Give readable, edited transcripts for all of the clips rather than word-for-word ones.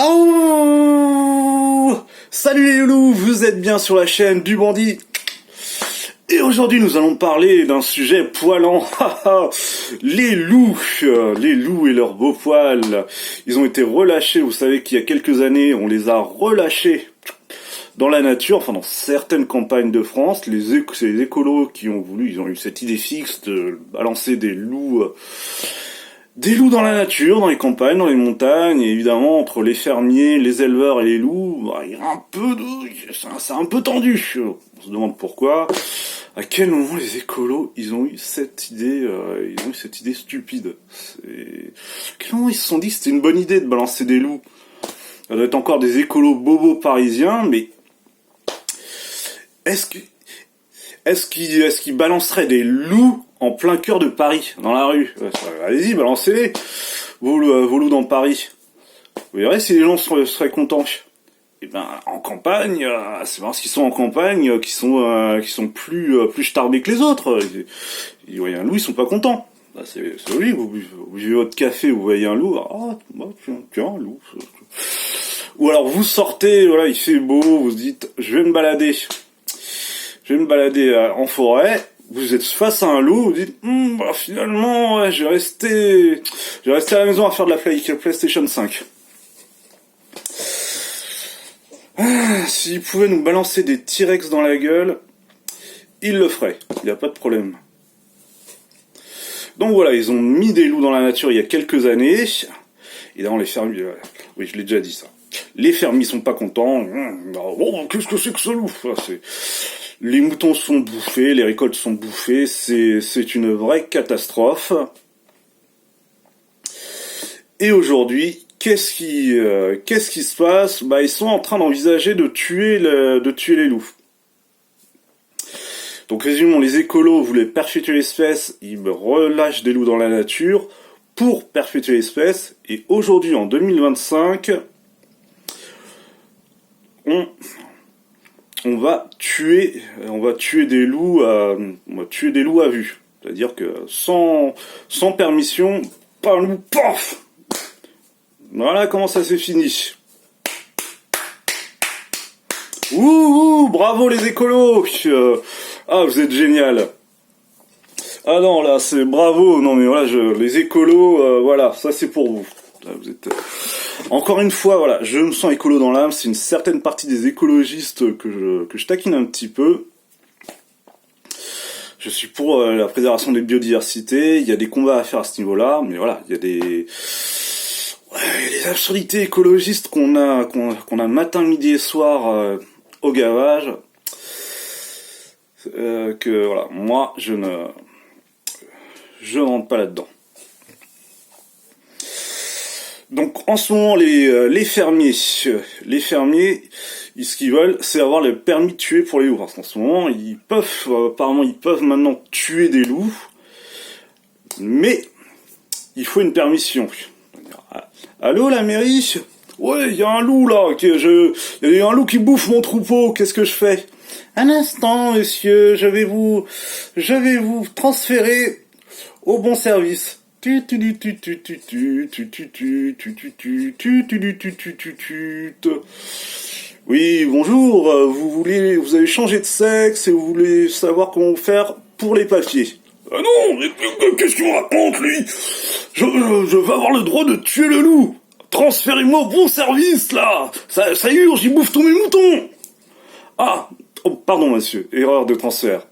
Oh, salut les loups, vous êtes bien sur la chaîne du Bandit. Et aujourd'hui nous allons parler d'un sujet poilant. Les loups et leurs beaux poils. Ils ont été relâchés, vous savez qu'il y a quelques années on les a relâchés dans la nature, enfin dans certaines campagnes de France. C'est les écolos qui ont voulu, ils ont eu cette idée fixe de balancer des loups dans la nature, dans les campagnes, dans les montagnes, et évidemment, entre les fermiers, les éleveurs et les loups, il y a c'est un peu tendu. On se demande pourquoi. À quel moment les écolos, ils ont eu cette idée stupide. À quel moment ils se sont dit que c'était une bonne idée de balancer des loups? Ça doit être encore des écolos bobos parisiens, mais est-ce qu'ils balanceraient des loups en plein cœur de Paris, dans la rue? Allez-y, balancez-les, vos loups dans Paris. Vous verrez si les gens seraient contents. Et ben, en campagne, c'est parce qu'ils sont en campagne qu'ils sont plus starbés que les autres. Ils voient un loup, ils sont pas contents. C'est oui, vous buvez votre café, vous voyez un loup, tiens, un loup. Ou alors vous sortez, voilà, il fait beau, vous vous dites, je vais me balader en forêt. Vous êtes face à un loup, vous dites, finalement, ouais, je vais rester à la maison à faire de la PlayStation 5. S'ils pouvaient nous balancer des T-Rex dans la gueule, ils le feraient, il n'y a pas de problème. Donc voilà, ils ont mis des loups dans la nature il y a quelques années. Évidemment, les fermiers, oui, je l'ai déjà dit ça. Les fermiers sont pas contents. Qu'est-ce que c'est que ce loup? Les moutons sont bouffés, les récoltes sont bouffées, c'est une vraie catastrophe. Et aujourd'hui, qu'est-ce qui se passe? Ils sont en train d'envisager de tuer les loups. Donc résumons, les écolos voulaient perpétuer l'espèce, ils relâchent des loups dans la nature pour perpétuer l'espèce, et aujourd'hui, en 2025, on va tuer des loups à vue. C'est-à-dire que sans permission, pas un loup, paf! Voilà comment ça s'est fini. Ouh, bravo les écolos. Vous êtes génial. Ah non, là, c'est bravo. Non mais voilà, les écolos, voilà, ça c'est pour vous. Là, vous êtes... Encore une fois, voilà, je me sens écolo dans l'âme. C'est une certaine partie des écologistes que je taquine un petit peu. Je suis pour la préservation des biodiversités. Il y a des combats à faire à ce niveau-là, mais voilà, il y a des absurdités écologistes qu'on a matin, midi et soir au gavage. Que voilà, moi je ne rentre pas là-dedans. Donc en ce moment les fermiers, ce qu'ils veulent, c'est avoir le permis de tuer pour les loups. Parce qu'en ce moment, apparemment ils peuvent maintenant tuer des loups, mais il faut une permission. Allô la mairie? Ouais, il y a un loup là, il y a un loup qui bouffe mon troupeau, qu'est-ce que je fais? Un instant, monsieur, je vais vous transférer au bon service. Oui, bonjour, vous avez changé de sexe et vous voulez savoir comment faire pour les papiers. Ah non, mais qu'est-ce qu'il me raconte, lui? Je vais avoir le droit de tuer le loup. Transférez-moi au bon service, là. Ça urge, il bouffe tous mes moutons. Ah, oh, pardon, monsieur, erreur de transfert.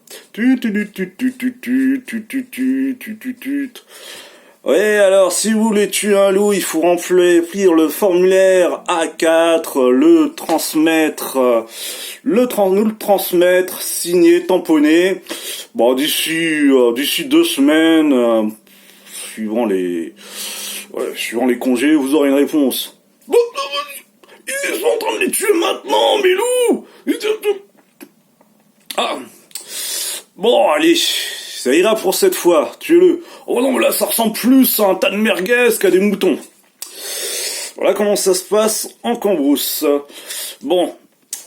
Ouais, alors, si vous voulez tuer un loup, il faut remplir le formulaire A4, nous le transmettre, signé, tamponné. Bon, d'ici 2 semaines, suivant les congés, vous aurez une réponse. Ils sont en train de les tuer maintenant, mes loups! Bon, allez, ça ira pour cette fois, tuez-le. Oh non, mais là, ça ressemble plus à un tas de merguez qu'à des moutons. Voilà comment ça se passe en Cambrousse. Bon,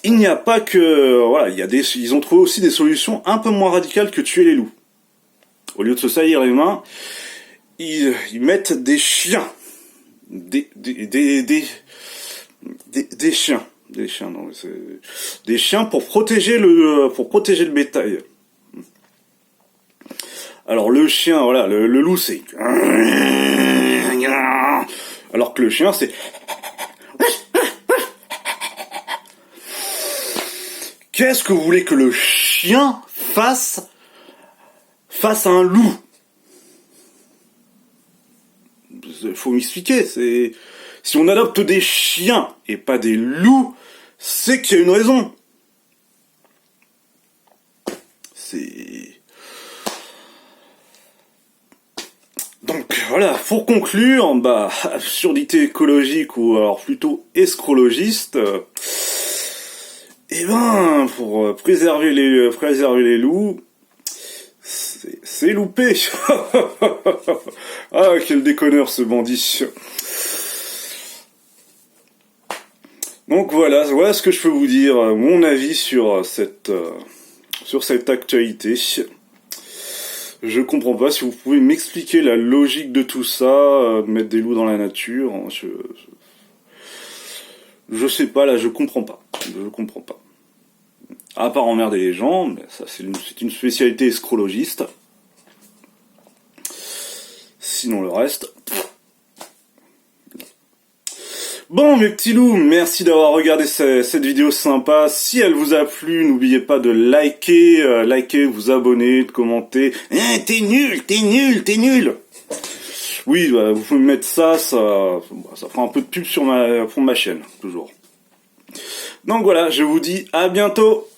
il n'y a pas que... Voilà, ils ont trouvé aussi des solutions un peu moins radicales que tuer les loups. Au lieu de se salir les mains, ils mettent des chiens. Des chiens. Des chiens, non, c'est... Des chiens pour protéger le bétail. Alors le chien, voilà, le loup c'est... Alors que le chien c'est... Qu'est-ce que vous voulez que le chien fasse face à un loup? Faut m'expliquer, c'est... Si on adopte des chiens et pas des loups, c'est qu'il y a une raison. C'est... Donc voilà, pour conclure, absurdité écologique ou alors plutôt escrologiste, pour préserver les loups, c'est loupé. Ah, quel déconneur ce bandit. Donc voilà ce que je peux vous dire, mon avis sur cette actualité. Je comprends pas, si vous pouvez m'expliquer la logique de tout ça, mettre des loups dans la nature, je sais pas, là, je comprends pas. À part emmerder les gens, mais ça c'est une spécialité escrologiste. Sinon le reste... Bon mes petits loups, merci d'avoir regardé cette vidéo sympa. Si elle vous a plu, n'oubliez pas de liker, vous abonner, de commenter. T'es nul. Oui, vous pouvez me mettre ça fera un peu de pub pour ma chaîne, toujours. Donc voilà, je vous dis à bientôt.